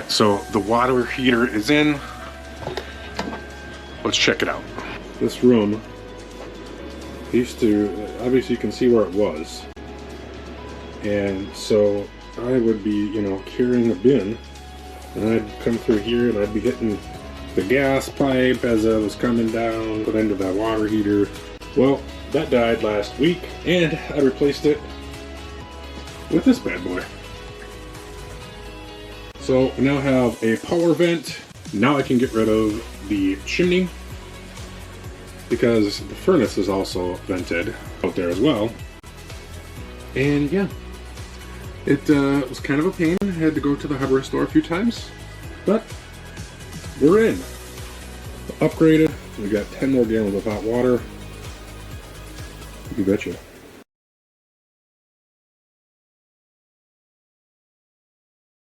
Alright, so the water heater is in. Let's check it out. This room used to, obviously you can see where it was. And so I would be, you know, carrying a bin, and I'd come through here and I'd be hitting the gas pipe as I was coming down, put into that water heater. Well, that died last week, and I replaced it with this bad boy. So we now have a power vent. Now I can get rid of the chimney, because the furnace is also vented out there as well. And yeah, it was kind of a pain. I had to go to the hardware store a few times, but we're in. Upgraded. We got 10 more gallons of hot water. You betcha.